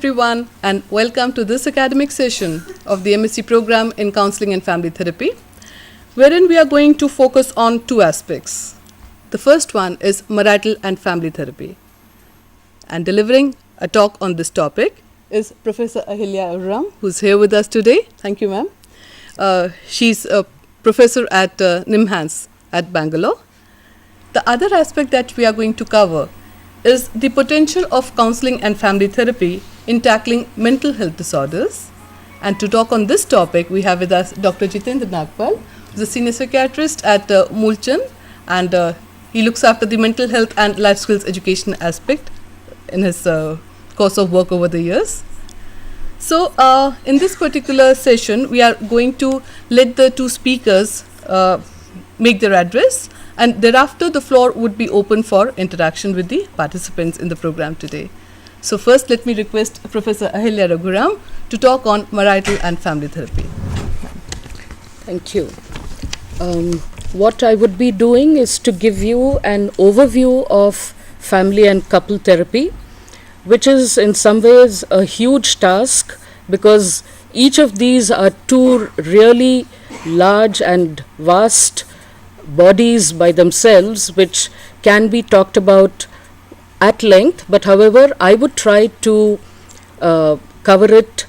everyone, and welcome to this academic session of the M.Sc program in Counselling and Family Therapy, wherein we are going to focus on two aspects. The first one is marital and family therapy. And delivering a talk on this topic is Professor Ahilya Abraham, who's here with us today. Thank you, ma'am. She's a professor at NIMHANS at Bangalore. The other aspect that we are going to cover is the potential of counseling and family therapy in tackling mental health disorders. And to talk on this topic, we have with us Dr. Jitendra Nagpal, who's a senior psychiatrist at Moolchand, and he looks after the mental health and life skills education aspect in his course of work over the years. So, in this particular session, we are going to let the two speakers make their address, and thereafter the floor would be open for interaction with the participants in the program today. So first, let me request Professor Ahilya Raghuram to talk on marital and family therapy. Thank you. What I would be doing is to give you an overview of family and couple therapy, which is in some ways a huge task because each of these are two really large and vast bodies by themselves which can be talked about at length, but however I would try to cover it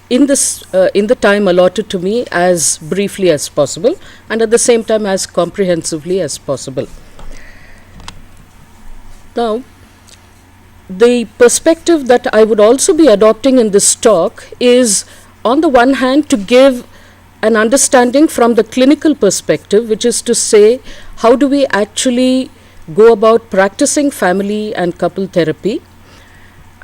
in the time allotted to me as briefly as possible and at the same time as comprehensively as possible. Now, the perspective that I would also be adopting in this talk is, on the one hand, to give an understanding from the clinical perspective, which is to say, how do we actually go about practicing family and couple therapy?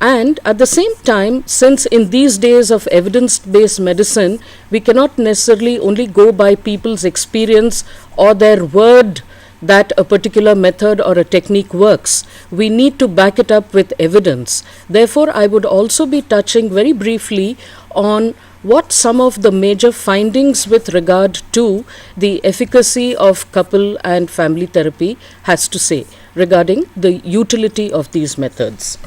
And at the same time, since in these days of evidence-based medicine, we cannot necessarily only go by people's experience or their word that a particular method or a technique works. We need to back it up with evidence. Therefore, I would also be touching very briefly on what some of the major findings with regard to the efficacy of couple and family therapy has to say regarding the utility of these methods.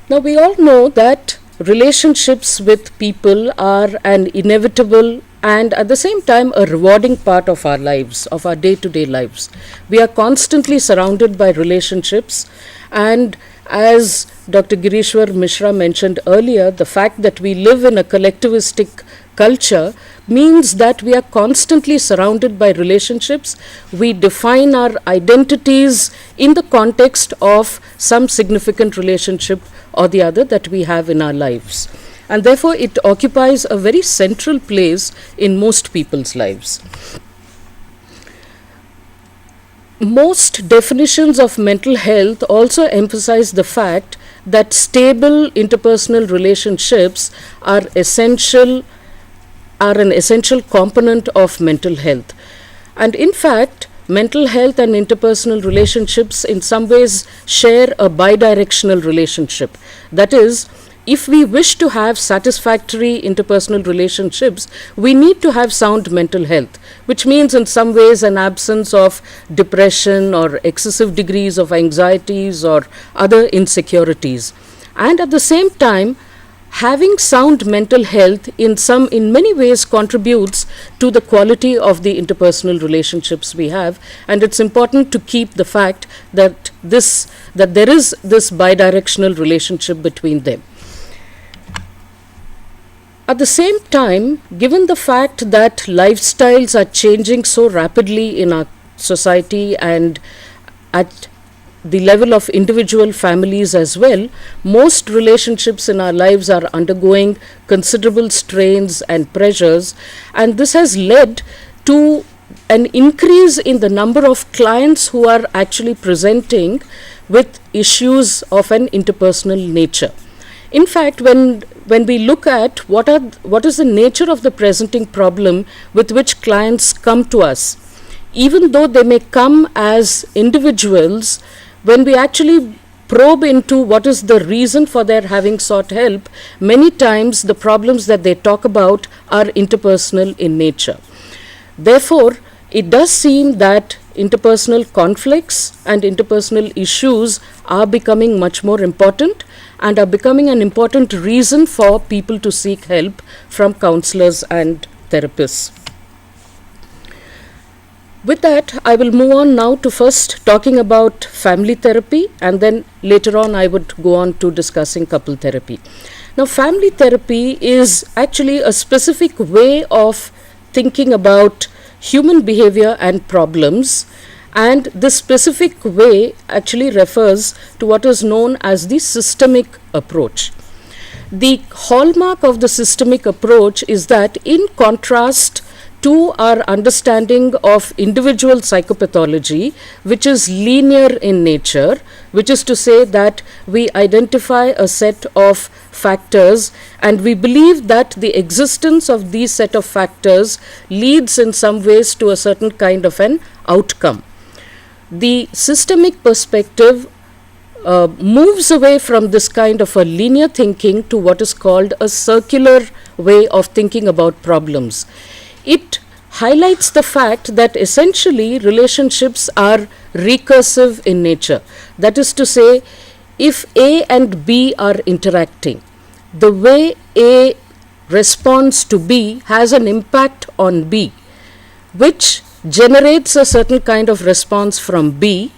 Now, we all know that relationships with people are an inevitable and at the same time a rewarding part of our lives, of our day-to-day lives. We are constantly surrounded by relationships, and as Dr. Girishwar Mishra mentioned earlier, the fact that we live in a collectivistic culture means that we are constantly surrounded by relationships. We define our identities in the context of some significant relationship or the other that we have in our lives. And therefore, it occupies a very central place in most people's lives. Most definitions of mental health also emphasize the fact that stable interpersonal relationships are an essential component of mental health. And in fact, mental health and interpersonal relationships in some ways share a bidirectional relationship. That is, if we wish to have satisfactory interpersonal relationships, we need to have sound mental health, which means in some ways an absence of depression or excessive degrees of anxieties or other insecurities. And at the same time, having sound mental health in many ways contributes to the quality of the interpersonal relationships we have, and it's important to keep the fact that there is this bidirectional relationship between them. At the same time, given the fact that lifestyles are changing so rapidly in our society and at the level of individual families as well, most relationships in our lives are undergoing considerable strains and pressures, and this has led to an increase in the number of clients who are actually presenting with issues of an interpersonal nature. In fact, when we look at what is the nature of the presenting problem with which clients come to us, even though they may come as individuals, when we actually probe into what is the reason for their having sought help, many times the problems that they talk about are interpersonal in nature. Therefore, it does seem that interpersonal conflicts and interpersonal issues are becoming much more important, and are becoming an important reason for people to seek help from counselors and therapists. With that, I will move on now to first talking about family therapy, and then later on I would go on to discussing couple therapy. Now, family therapy is actually a specific way of thinking about human behavior and problems, and this specific way actually refers to what is known as the systemic approach. The hallmark of the systemic approach is that, in contrast to our understanding of individual psychopathology, which is linear in nature, which is to say that we identify a set of factors and we believe that the existence of these set of factors leads in some ways to a certain kind of an outcome. The systemic perspective moves away from this kind of a linear thinking to what is called a circular way of thinking about problems. It highlights the fact that essentially relationships are recursive in nature. That is to say, if A and B are interacting, the way A responds to B has an impact on B, which generates a certain kind of response from B,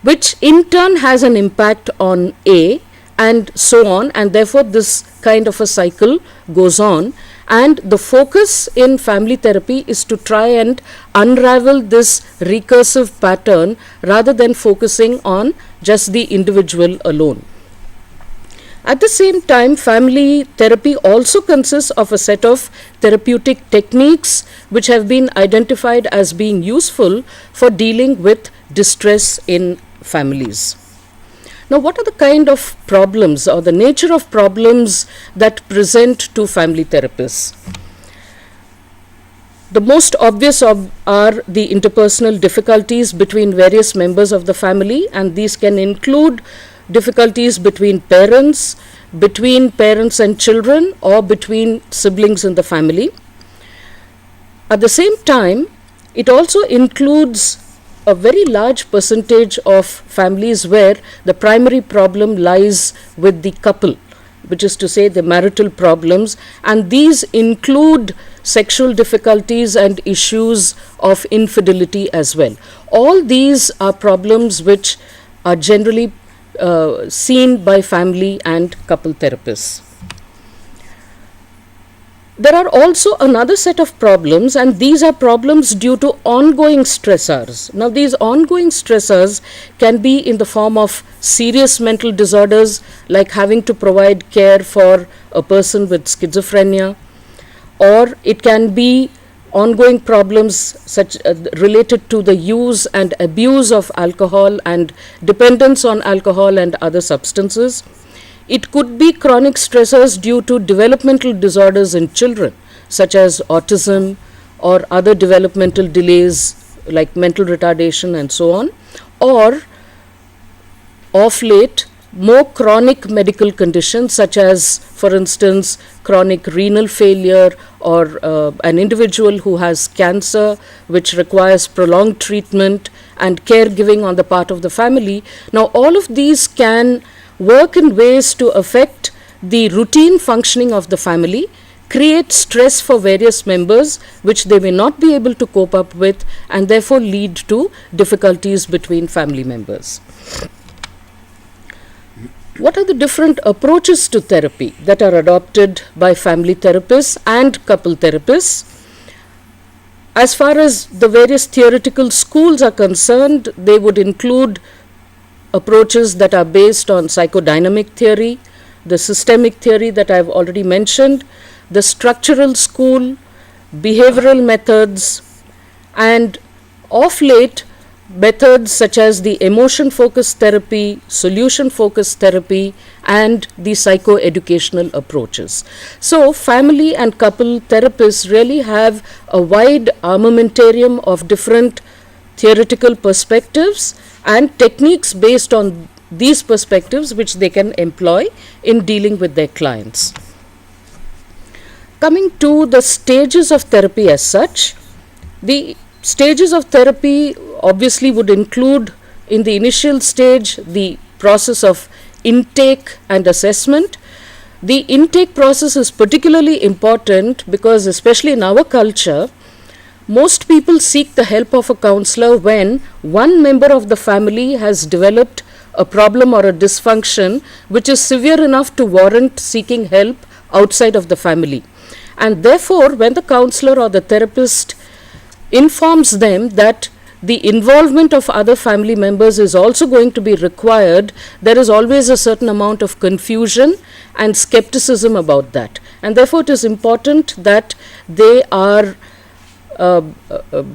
which in turn has an impact on A, and so on, and therefore this kind of a cycle goes on. And the focus in family therapy is to try and unravel this recursive pattern rather than focusing on just the individual alone. At the same time, family therapy also consists of a set of therapeutic techniques which have been identified as being useful for dealing with distress in families. Now, what are the kind of problems or the nature of problems that present to family therapists? The most obvious are the interpersonal difficulties between various members of the family, and these can include difficulties between parents and children, or between siblings in the family. At the same time, it also includes a very large percentage of families where the primary problem lies with the couple, which is to say the marital problems, and these include sexual difficulties and issues of infidelity as well. All these are problems which are generally seen by family and couple therapists. There are also another set of problems, and these are problems due to ongoing stressors. Now, these ongoing stressors can be in the form of serious mental disorders, like having to provide care for a person with schizophrenia, or it can be ongoing problems such related to the use and abuse of alcohol and dependence on alcohol and other substances. It could be chronic stressors due to developmental disorders in children, such as autism or other developmental delays like mental retardation and so on, or of late more chronic medical conditions such as, for instance, chronic renal failure, or an individual who has cancer which requires prolonged treatment and caregiving on the part of the family. Now, all of these can work in ways to affect the routine functioning of the family, create stress for various members which they may not be able to cope up with, and therefore lead to difficulties between family members. What are the different approaches to therapy that are adopted by family therapists and couple therapists? As far as the various theoretical schools are concerned, they would include approaches that are based on psychodynamic theory, the systemic theory that I have already mentioned, the structural school, behavioral methods, and of late methods such as the emotion-focused therapy, solution-focused therapy, and the psychoeducational approaches. So, family and couple therapists really have a wide armamentarium of different theoretical perspectives and techniques based on these perspectives which they can employ in dealing with their clients. Coming to the stages of therapy as such, the stages of therapy obviously would include, in the initial stage, the process of intake and assessment. The intake process is particularly important because, especially in our culture, most people seek the help of a counselor when one member of the family has developed a problem or a dysfunction which is severe enough to warrant seeking help outside of the family. And therefore, when the counselor or the therapist informs them that the involvement of other family members is also going to be required, there is always a certain amount of confusion and skepticism about that. And therefore, it is important that they are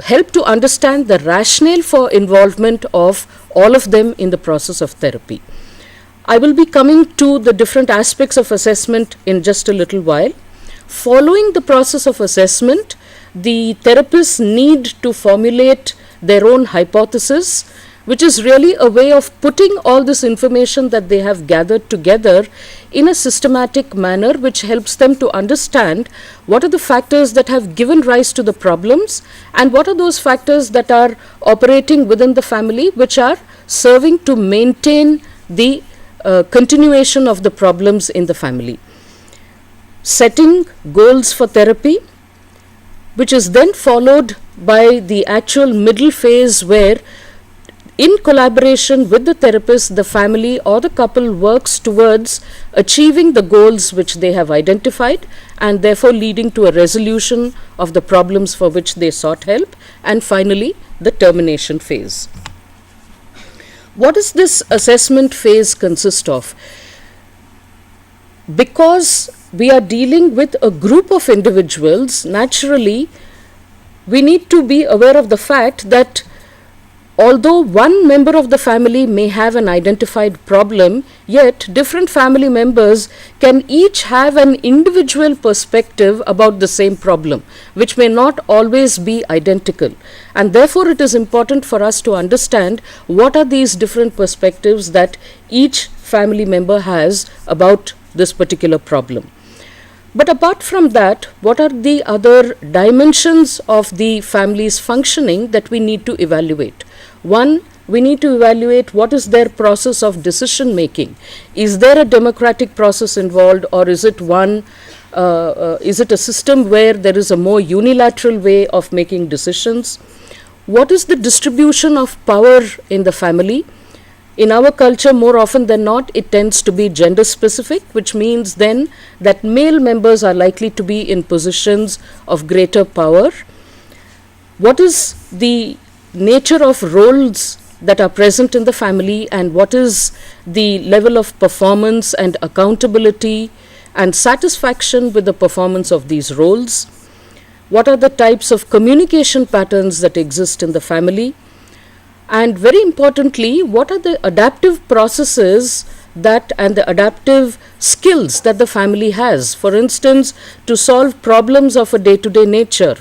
helped to understand the rationale for involvement of all of them in the process of therapy. I will be coming to the different aspects of assessment in just a little while. Following the process of assessment, the therapists need to formulate their own hypothesis, which is really a way of putting all this information that they have gathered together in a systematic manner, which helps them to understand what are the factors that have given rise to the problems and what are those factors that are operating within the family which are serving to maintain the continuation of the problems in the family. Setting goals for therapy, which is then followed by the actual middle phase where, in collaboration with the therapist, the family or the couple works towards achieving the goals which they have identified and therefore leading to a resolution of the problems for which they sought help, and finally the termination phase. What does this assessment phase consist of? Because we are dealing with a group of individuals, naturally we need to be aware of the fact that although one member of the family may have an identified problem, yet different family members can each have an individual perspective about the same problem, which may not always be identical. And therefore, it is important for us to understand what are these different perspectives that each family member has about this particular problem. But apart from that, what are the other dimensions of the family's functioning that we need to evaluate? One, we need to evaluate what is their process of decision making. Is there a democratic process involved, or is it is it a system where there is a more unilateral way of making decisions? What is the distribution of power in the family? In our culture, more often than not, it tends to be gender specific, which means then that male members are likely to be in positions of greater power. What is the nature of roles that are present in the family, and what is the level of performance and accountability and satisfaction with the performance of these roles? What are the types of communication patterns that exist in the family? And very importantly, what are the adaptive processes that and the adaptive skills that the family has? For instance, to solve problems of a day-to-day nature,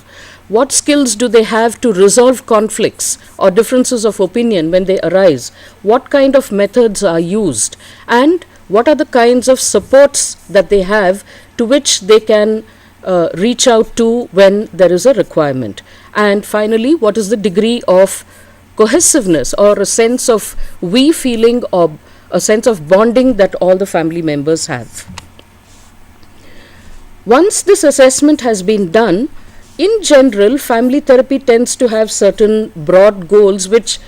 what skills do they have to resolve conflicts or differences of opinion when they arise? What kind of methods are used? And what are the kinds of supports that they have to which they can reach out to when there is a requirement? And finally, what is the degree of cohesiveness or a sense of we feeling or a sense of bonding that all the family members have? Once this assessment has been done, in general, family therapy tends to have certain broad goals which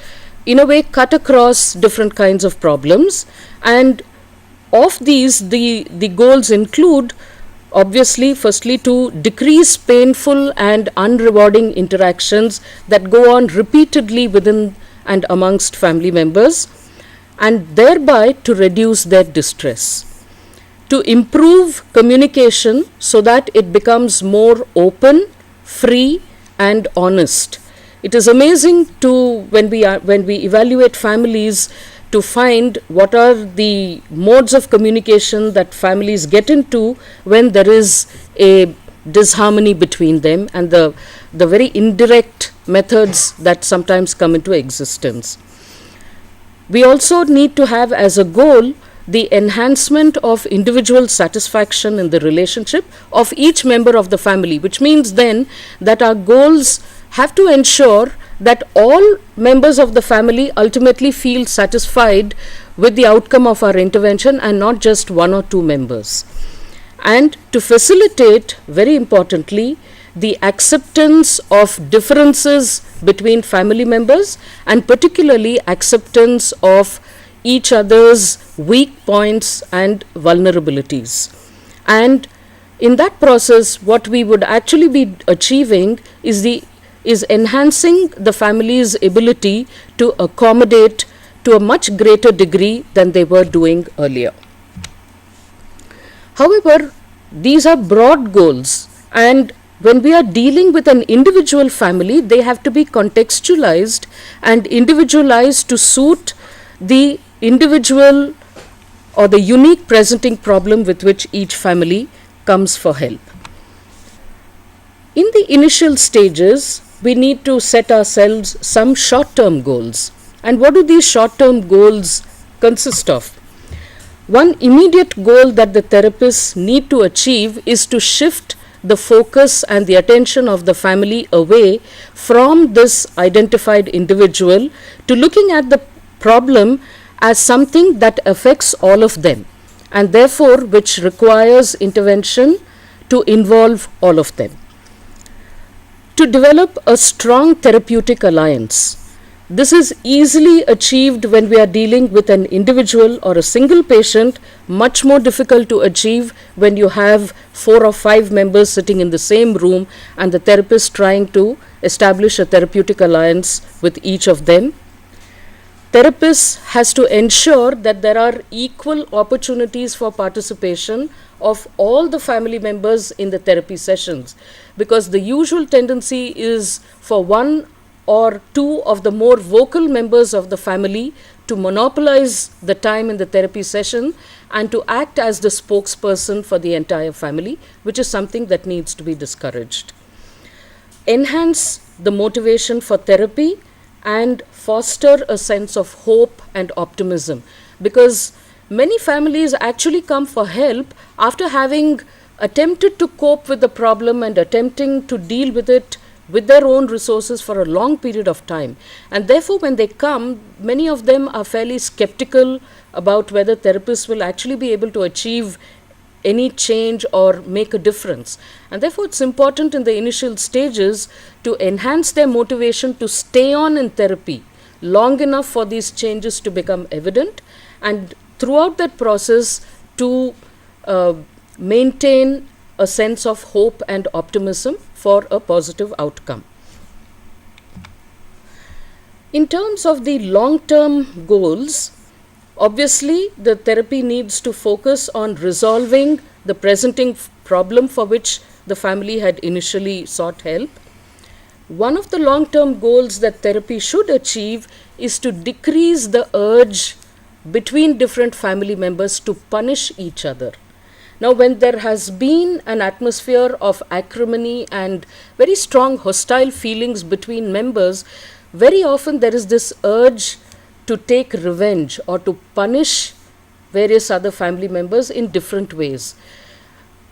in a way cut across different kinds of problems, and of these the goals include, obviously, firstly, to decrease painful and unrewarding interactions that go on repeatedly within and amongst family members, and thereby to reduce their distress. To improve communication so that it becomes more open, free and honest. It is amazing to when we evaluate families to find what are the modes of communication that families get into when there is a disharmony between them, and the very indirect methods that sometimes come into existence. We also need to have as a goal the enhancement of individual satisfaction in the relationship of each member of the family, which means then that our goals have to ensure that all members of the family ultimately feel satisfied with the outcome of our intervention and not just one or two members. And to facilitate, very importantly, the acceptance of differences between family members and particularly acceptance of each other's weak points and vulnerabilities. And in that process, what we would actually be achieving is enhancing the family's ability to accommodate to a much greater degree than they were doing earlier. However, these are broad goals, and when we are dealing with an individual family, they have to be contextualized and individualized to suit the individual or the unique presenting problem with which each family comes for help. In the initial stages, we need to set ourselves some short-term goals. And what do these short-term goals consist of? One immediate goal that the therapists need to achieve is to shift the focus and the attention of the family away from this identified individual to looking at the problem as something that affects all of them, and therefore which requires intervention to involve all of them. To develop a strong therapeutic alliance. This is easily achieved when we are dealing with an individual or a single patient, much more difficult to achieve when you have 4 or 5 members sitting in the same room and the therapist trying to establish a therapeutic alliance with each of them. Therapist has to ensure that there are equal opportunities for participation of all the family members in the therapy sessions, because the usual tendency is for one or two of the more vocal members of the family to monopolize the time in the therapy session and to act as the spokesperson for the entire family, which is something that needs to be discouraged. Enhance the motivation for therapy and foster a sense of hope and optimism, because many families actually come for help after having attempted to cope with the problem and attempting to deal with it with their own resources for a long period of time. And therefore, when they come, many of them are fairly skeptical about whether therapists will actually be able to achieve any change or make a difference. And therefore, it's important in the initial stages to enhance their motivation to stay on in therapy long enough for these changes to become evident, and throughout that process to maintain a sense of hope and optimism for a positive outcome. In terms of the long-term goals, obviously the therapy needs to focus on resolving the presenting problem for which the family had initially sought help. One of the long-term goals that therapy should achieve is to decrease the urge between different family members to punish each other. Now, when there has been an atmosphere of acrimony and very strong hostile feelings between members, very often there is this urge to take revenge or to punish various other family members in different ways.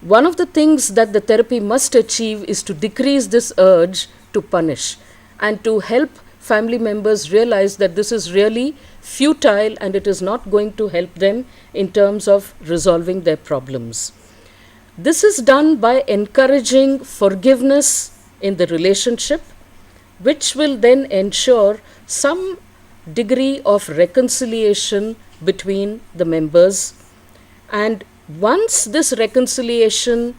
One of the things that the therapy must achieve is to decrease this urge to punish and to help family members realize that this is really futile and it is not going to help them in terms of resolving their problems. This is done by encouraging forgiveness in the relationship, which will then ensure some degree of reconciliation between the members. And once this reconciliation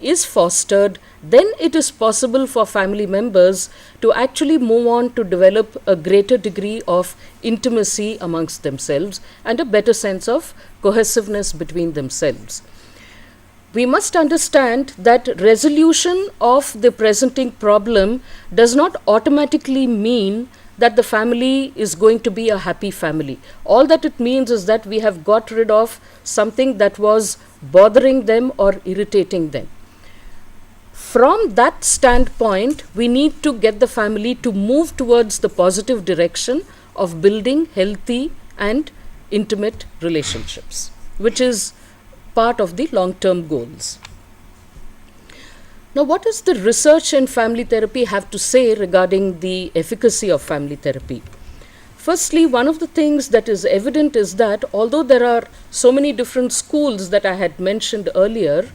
is fostered, then it is possible for family members to actually move on to develop a greater degree of intimacy amongst themselves and a better sense of cohesiveness between themselves. We must understand that resolution of the presenting problem does not automatically mean that the family is going to be a happy family. All that it means is that we have got rid of something that was bothering them or irritating them. From that standpoint, we need to get the family to move towards the positive direction of building healthy and intimate relationships, which is part of the long-term goals. Now, what does the research in family therapy have to say regarding the efficacy of family therapy? Firstly, one of the things that is evident is that although there are so many different schools that I had mentioned earlier,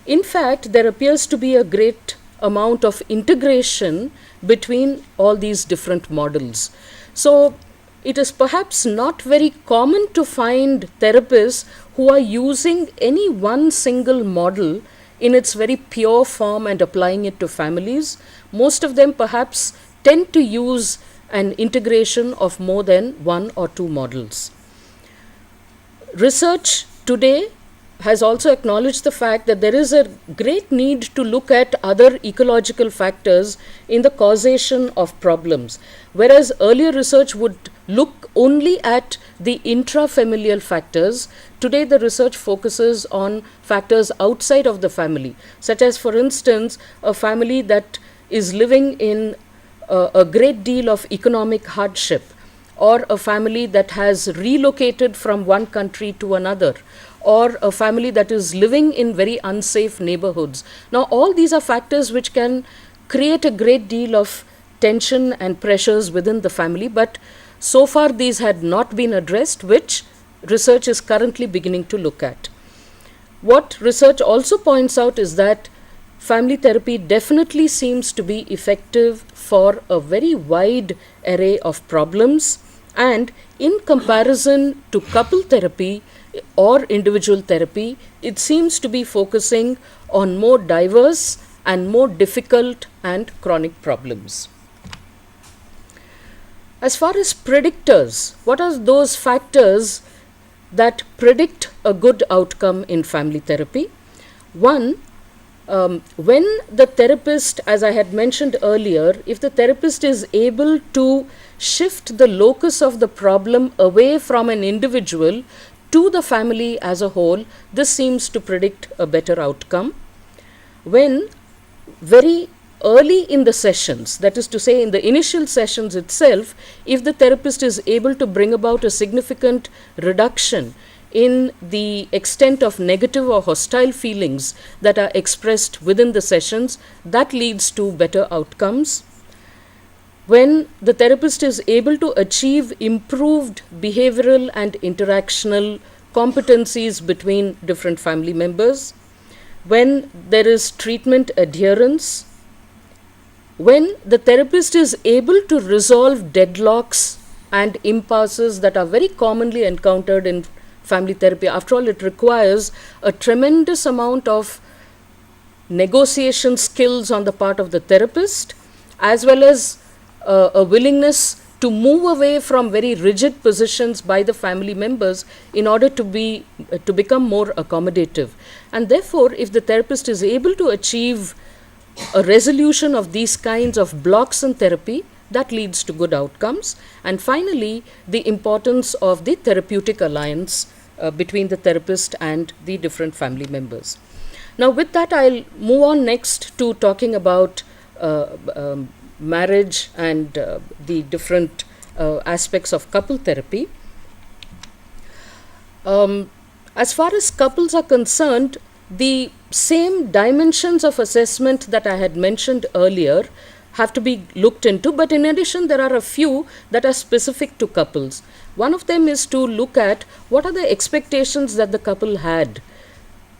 in fact, there appears to be a great amount of integration between all these different models. So, it is perhaps not very common to find therapists who are using any one single model in its very pure form and applying it to families. Most of them perhaps tend to use an integration of more than one or two models. Research today has also acknowledged the fact that there is a great need to look at other ecological factors in the causation of problems. Whereas earlier research would look only at the intrafamilial factors, today the research focuses on factors outside of the family, such as, for instance, a family that is living in a great deal of economic hardship, or a family that has relocated from one country to another, or a family that is living in very unsafe neighborhoods. Now, all these are factors which can create a great deal of tension and pressures within the family, but so far these had not been addressed, which research is currently beginning to look at. What research also points out is that family therapy definitely seems to be effective for a very wide array of problems, and in comparison to couple therapy or individual therapy, it seems to be focusing on more diverse and more difficult and chronic problems. As far as predictors, what are those factors that predict a good outcome in family therapy? One, when the therapist, as I had mentioned earlier, if the therapist is able to shift the locus of the problem away from an individual to the family as a whole, this seems to predict a better outcome. When very early in the sessions, that is to say in the initial sessions itself, if the therapist is able to bring about a significant reduction in the extent of negative or hostile feelings that are expressed within the sessions, that leads to better outcomes. When the therapist is able to achieve improved behavioral and interactional competencies between different family members, when there is treatment adherence, when the therapist is able to resolve deadlocks and impasses that are very commonly encountered in family therapy. After all, it requires a tremendous amount of negotiation skills on the part of the therapist, as well as a willingness to move away from very rigid positions by the family members in order to become more accommodative. And therefore, if the therapist is able to achieve a resolution of these kinds of blocks in therapy, that leads to good outcomes. And finally, the importance of the therapeutic alliance between the therapist and the different family members. Now, with that, I'll move on next to talking about marriage and the different aspects of couple therapy. As far as couples are concerned, the same dimensions of assessment that I had mentioned earlier have to be looked into, but in addition, there are a few that are specific to couples. One of them is to look at what are the expectations that the couple had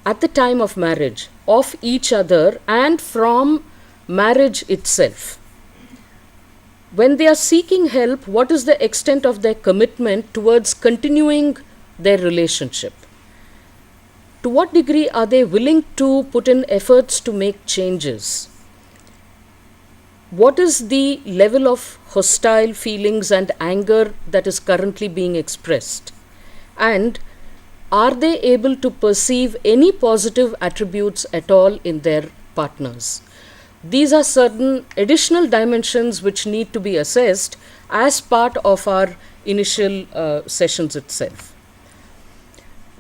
at the time of marriage of each other and from marriage itself. When they are seeking help, what is the extent of their commitment towards continuing their relationship? To what degree are they willing to put in efforts to make changes? What is the level of hostile feelings and anger that is currently being expressed? And are they able to perceive any positive attributes at all in their partners? These are certain additional dimensions which need to be assessed as part of our initial sessions itself.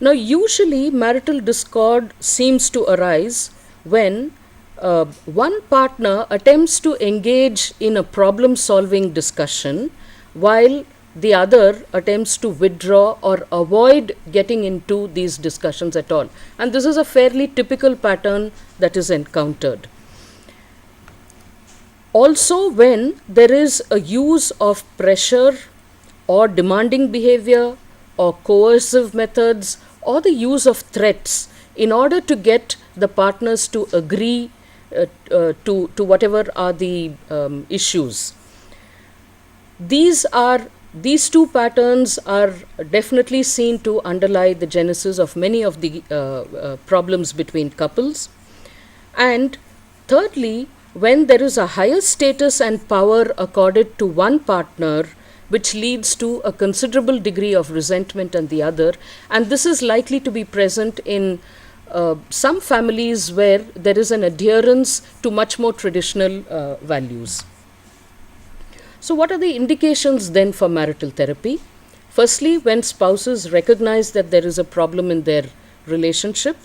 Now, usually marital discord seems to arise when one partner attempts to engage in a problem-solving discussion while the other attempts to withdraw or avoid getting into these discussions at all. And this is a fairly typical pattern that is encountered. Also, when there is a use of pressure or demanding behavior or coercive methods or the use of threats in order to get the partners to agree to whatever are the issues. These two patterns are definitely seen to underlie the genesis of many of the problems between couples. And thirdly, when there is a higher status and power accorded to one partner, which leads to a considerable degree of resentment on the other, and this is likely to be present in some families where there is an adherence to much more traditional values. So, what are the indications then for marital therapy? Firstly, when spouses recognize that there is a problem in their relationship,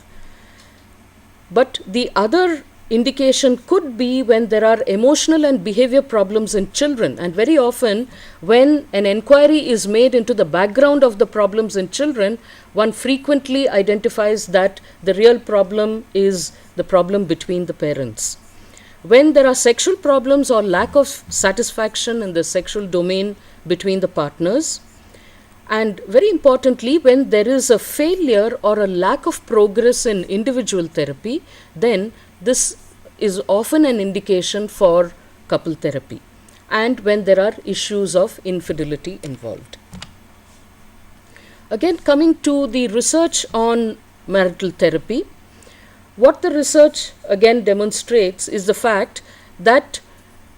but the other indication could be when there are emotional and behavior problems in children, and very often when an enquiry is made into the background of the problems in children, one frequently identifies that the real problem is the problem between the parents. When there are sexual problems or lack of satisfaction in the sexual domain between the partners, and very importantly, when there is a failure or a lack of progress in individual therapy, then this is often an indication for couple therapy, and when there are issues of infidelity involved. Again, coming to the research on marital therapy, what the research again demonstrates is the fact that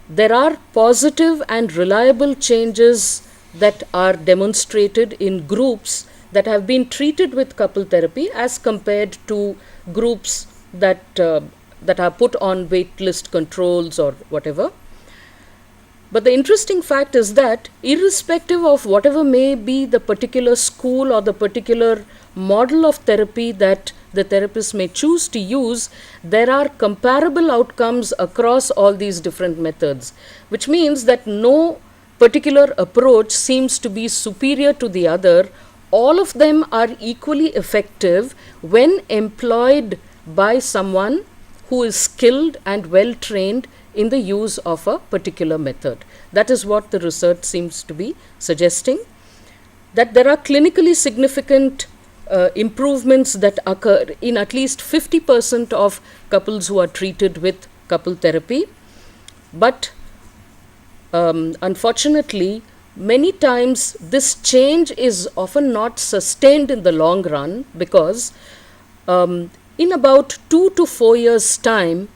there are positive and reliable changes that are demonstrated in groups that have been treated with couple therapy as compared to groups that are put on wait list controls or whatever. But the interesting fact is that irrespective of whatever may be the particular school or the particular model of therapy that the therapist may choose to use, there are comparable outcomes across all these different methods, which means that no particular approach seems to be superior to the other. All of them are equally effective when employed by someone who is skilled and well trained in the use of a particular method. That is what the research seems to be suggesting, that there are clinically significant improvements that occur in at least 50% of couples who are treated with couple therapy. But unfortunately, many times this change is often not sustained in the long run, because in about 2 to 4 years' time,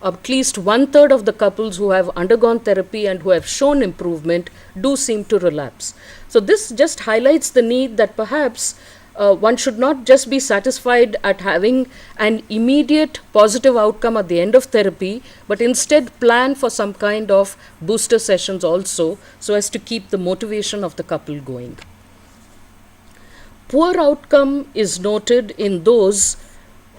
at least 1/3 of the couples who have undergone therapy and who have shown improvement do seem to relapse. So this just highlights the need that perhaps one should not just be satisfied at having an immediate positive outcome at the end of therapy, but instead plan for some kind of booster sessions also, so as to keep the motivation of the couple going. Poor outcome is noted in those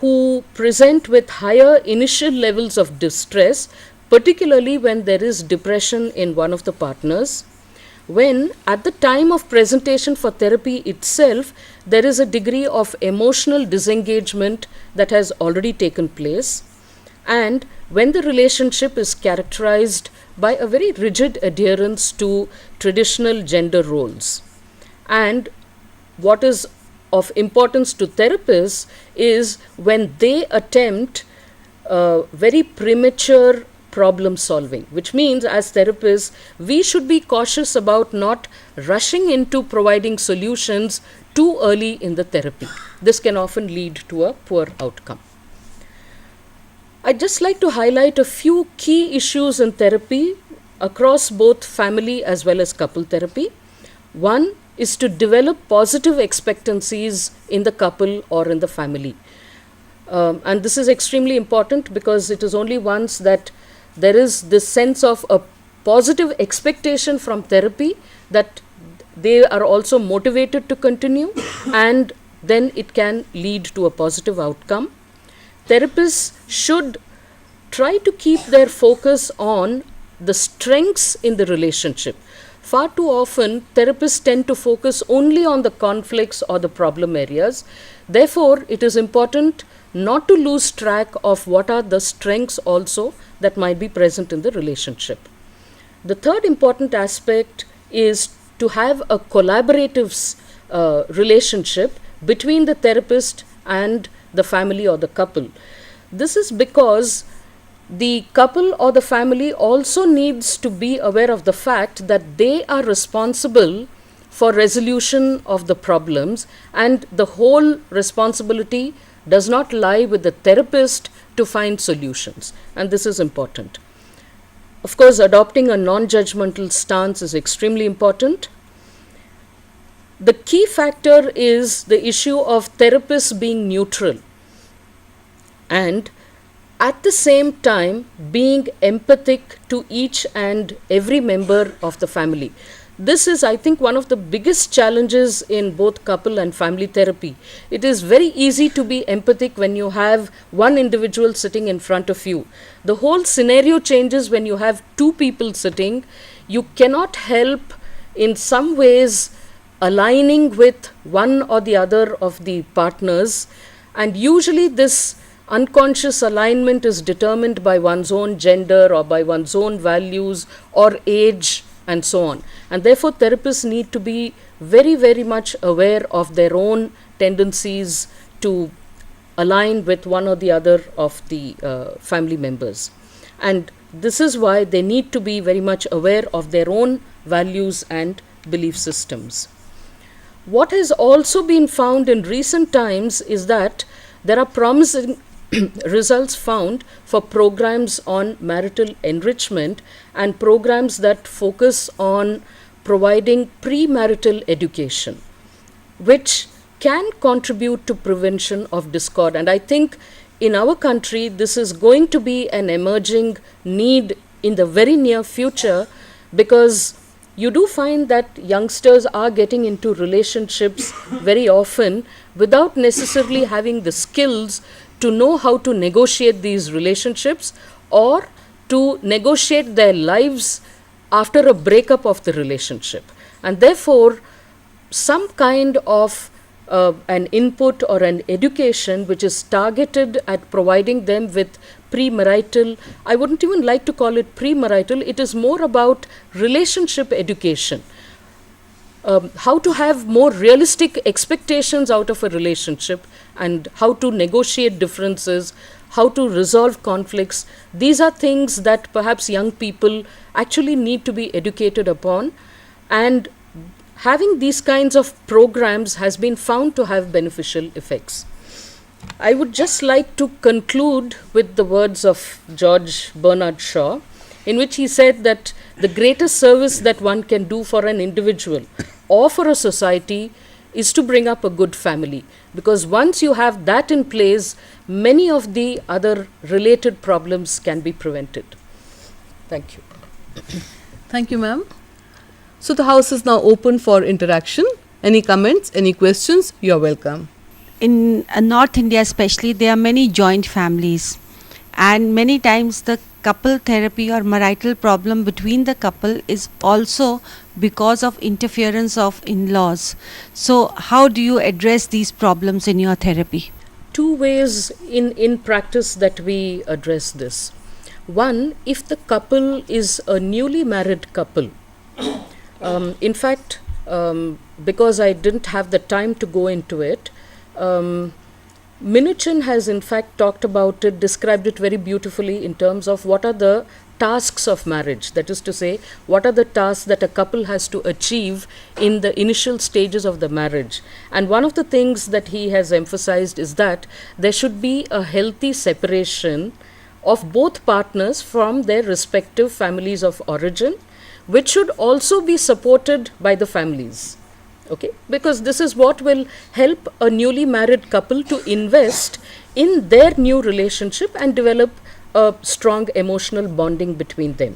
who present with higher initial levels of distress, particularly when there is depression in one of the partners, when at the time of presentation for therapy itself there is a degree of emotional disengagement that has already taken place, and when the relationship is characterized by a very rigid adherence to traditional gender roles. And what is of importance to therapists is when they attempt very premature problem solving, which means as therapists we should be cautious about not rushing into providing solutions too early in the therapy. This can often lead to a poor outcome. I'd just like to highlight a few key issues in therapy across both family as well as couple therapy. One is to develop positive expectancies in the couple or in the family. And this is extremely important, because it is only once that there is this sense of a positive expectation from therapy that they are also motivated to continue, and then it can lead to a positive outcome. Therapists should try to keep their focus on the strengths in the relationship. Far too often, therapists tend to focus only on the conflicts or the problem areas. Therefore, it is important not to lose track of what are the strengths also that might be present in the relationship. The third important aspect is to have a collaborative relationship between the therapist and the family or the couple. This is because the couple or the family also needs to be aware of the fact that they are responsible for resolution of the problems, and the whole responsibility does not lie with the therapist to find solutions, and this is important. Of course, adopting a non-judgmental stance is extremely important. The key factor is the issue of therapists being neutral and at the same time being empathic to each and every member of the family. This is, I think, one of the biggest challenges in both couple and family therapy. It is very easy to be empathic when you have one individual sitting in front of you. The whole scenario changes when you have two people sitting. You cannot help in some ways aligning with one or the other of the partners, and usually this unconscious alignment is determined by one's own gender or by one's own values or age and so on. And therefore therapists need to be very, very much aware of their own tendencies to align with one or the other of the family members. And this is why they need to be very much aware of their own values and belief systems. What has also been found in recent times is that there are promising results found for programs on marital enrichment and programs that focus on providing premarital education, which can contribute to prevention of discord. And I think in our country, this is going to be an emerging need in the very near future, because you do find that youngsters are getting into relationships very often without necessarily having the skills to know how to negotiate these relationships or to negotiate their lives after a breakup of the relationship. And therefore, some kind of an input or an education which is targeted at providing them with premarital, I wouldn't even like to call it premarital, it is more about relationship education. How to have more realistic expectations out of a relationship and how to negotiate differences, how to resolve conflicts. These are things that perhaps young people actually need to be educated upon, and having these kinds of programs has been found to have beneficial effects. I would just like to conclude with the words of George Bernard Shaw, in which he said that the greatest service that one can do for an individual or for a society is to bring up a good family, because once you have that in place, many of the other related problems can be prevented. Thank you. Thank you, ma'am. So the house is now open for interaction. Any comments, any questions, you are welcome. In North India especially, there are many joint families, and many times the couple therapy or marital problem between the couple is also because of interference of in-laws. So how do you address these problems in your therapy? Two ways in practice that we address this. One, if the couple is a newly married couple, in fact, because I didn't have the time to go into it, Minuchin has in fact talked about it, described it very beautifully in terms of what are the tasks of marriage. That is to say, what are the tasks that a couple has to achieve in the initial stages of the marriage. And one of the things that he has emphasized is that there should be a healthy separation of both partners from their respective families of origin, which should also be supported by the families. Okay, because this is what will help a newly married couple to invest in their new relationship and develop a strong emotional bonding between them.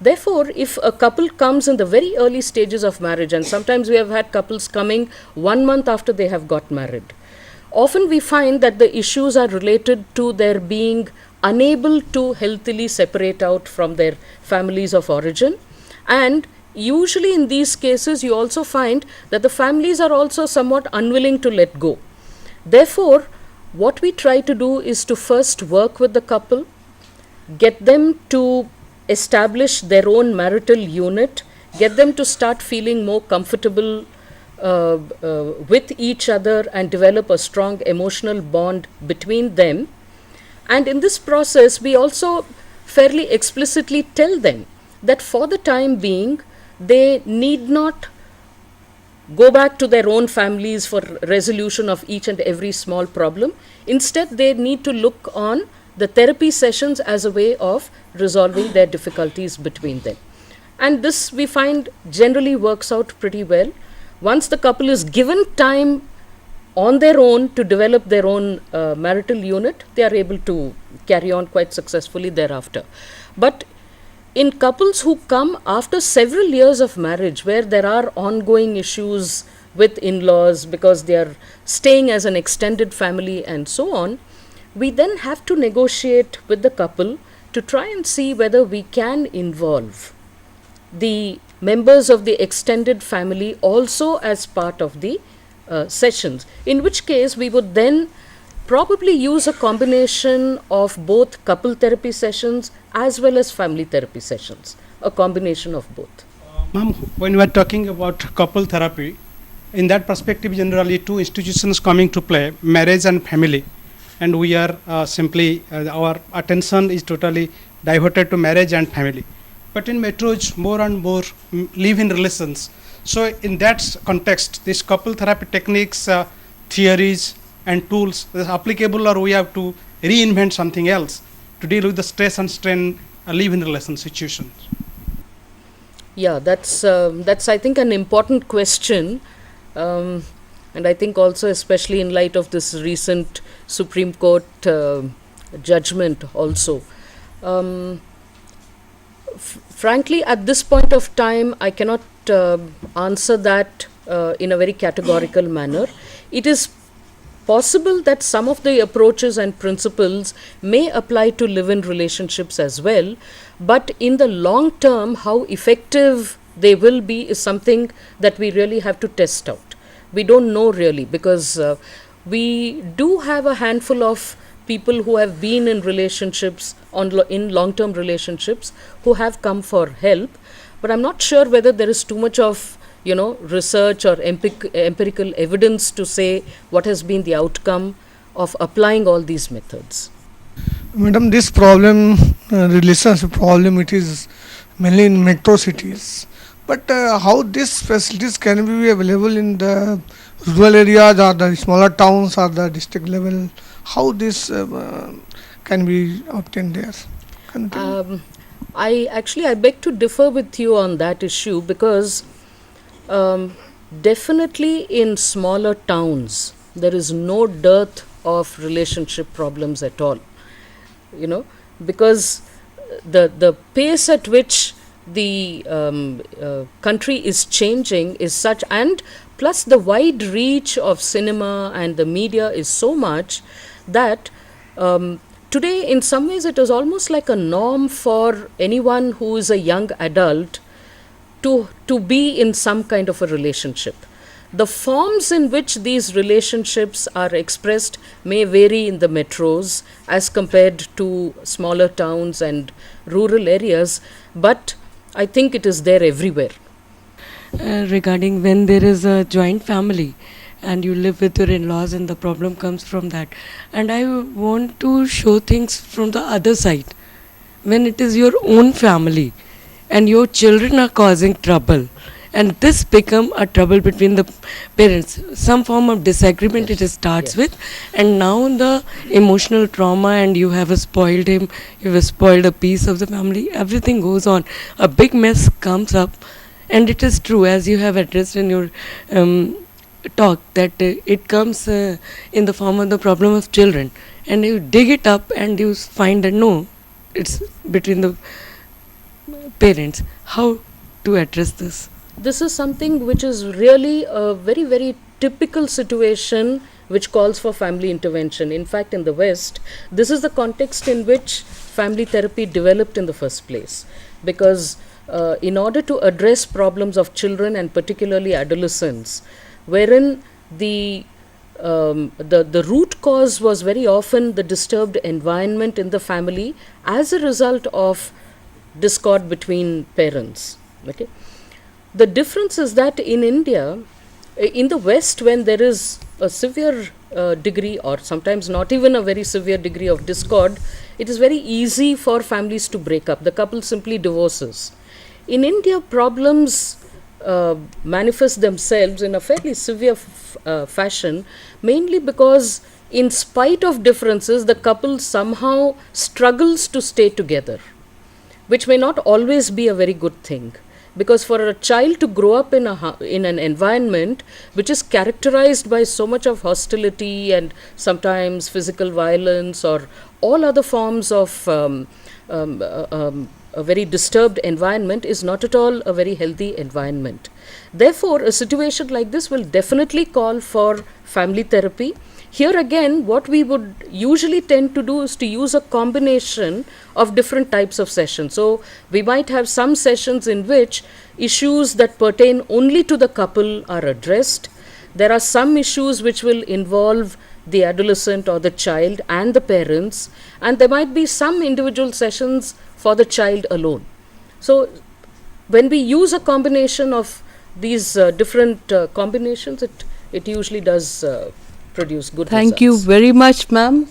Therefore, if a couple comes in the very early stages of marriage, and sometimes we have had couples coming 1 month after they have got married, often we find that the issues are related to their being unable to healthily separate out from their families of origin. And usually in these cases, you also find that the families are also somewhat unwilling to let go. Therefore, what we try to do is to first work with the couple, get them to establish their own marital unit, get them to start feeling more comfortable with each other and develop a strong emotional bond between them. And in this process, we also fairly explicitly tell them that for the time being, they need not go back to their own families for resolution of each and every small problem. Instead, they need to look on the therapy sessions as a way of resolving their difficulties between them. And this we find generally works out pretty well. Once the couple is given time on their own to develop their own marital unit, they are able to carry on quite successfully thereafter. But in couples who come after several years of marriage, where there are ongoing issues with in-laws because they are staying as an extended family and so on, we then have to negotiate with the couple to try and see whether we can involve the members of the extended family also as part of the sessions, in which case we would then probably use a combination of both couple therapy sessions as well as family therapy sessions, a combination of both. Ma'am, when we are talking about couple therapy, in that perspective, generally two institutions coming to play, marriage and family, and we are our attention is totally diverted to marriage and family. But in metros, more and more live-in relations. So in that context, this couple therapy techniques, theories and tools is applicable, or we have to reinvent something else to deal with the stress and strain live-in relation situations? Yeah, that's I think an important question, and I think also especially in light of this recent Supreme Court judgment also. Frankly, at this point of time, I cannot answer that in a very categorical manner. It is possible that some of the approaches and principles may apply to live-in relationships as well, but in the long term, how effective they will be is something that we really have to test out. We don't know really, because we do have a handful of people who have been in relationships, in long-term relationships, who have come for help, but I'm not sure whether there is too much of research or empirical evidence to say what has been the outcome of applying all these methods. Madam, this problem, relationship problem, it is mainly in metro cities. But how these facilities can be available in the rural areas or the smaller towns or the district level? How this can be obtained there? I beg to differ with you on that issue, because definitely in smaller towns there is no dearth of relationship problems at all, because the pace at which the country is changing is such, and plus the wide reach of cinema and the media is so much that today in some ways it is almost like a norm for anyone who is a young adult to be in some kind of a relationship. The forms in which these relationships are expressed may vary in the metros as compared to smaller towns and rural areas, but I think it is there everywhere. Regarding when there is a joint family and you live with your in-laws and the problem comes from that, and I want to show things from the other side. When it is your own family and your children are causing trouble, and this become a trouble between the parents, some form of disagreement it starts with, and now the emotional trauma, and you have spoiled him, you have spoiled a piece of the family, everything goes on, a big mess comes up. And it is true, as you have addressed in your talk, that it comes in the form of the problem of children, and you dig it up and you find that no, it's between the parents. How to address this? This is something which is really a very, very typical situation which calls for family intervention. In fact, in the West, this is the context in which family therapy developed in the first place, because in order to address problems of children and particularly adolescents, wherein the the root cause was very often the disturbed environment in the family as a result of discord between parents. Okay, the difference is that in India, in the West, when there is a severe degree, or sometimes not even a very severe degree of discord, it is very easy for families to break up. The couple simply divorces. In India, problems manifest themselves in a fairly severe fashion, mainly because, in spite of differences, the couple somehow struggles to stay together, which may not always be a very good thing. Because for a child to grow up in an environment which is characterized by so much of hostility and sometimes physical violence or all other forms of a very disturbed environment is not at all a very healthy environment. Therefore, a situation like this will definitely call for family therapy. Here again, what we would usually tend to do is to use a combination of different types of sessions. So, we might have some sessions in which issues that pertain only to the couple are addressed. There are some issues which will involve the adolescent or the child and the parents, and there might be some individual sessions for the child alone. So, when we use a combination of these different combinations, it usually does produce good results. Thank you very much, ma'am.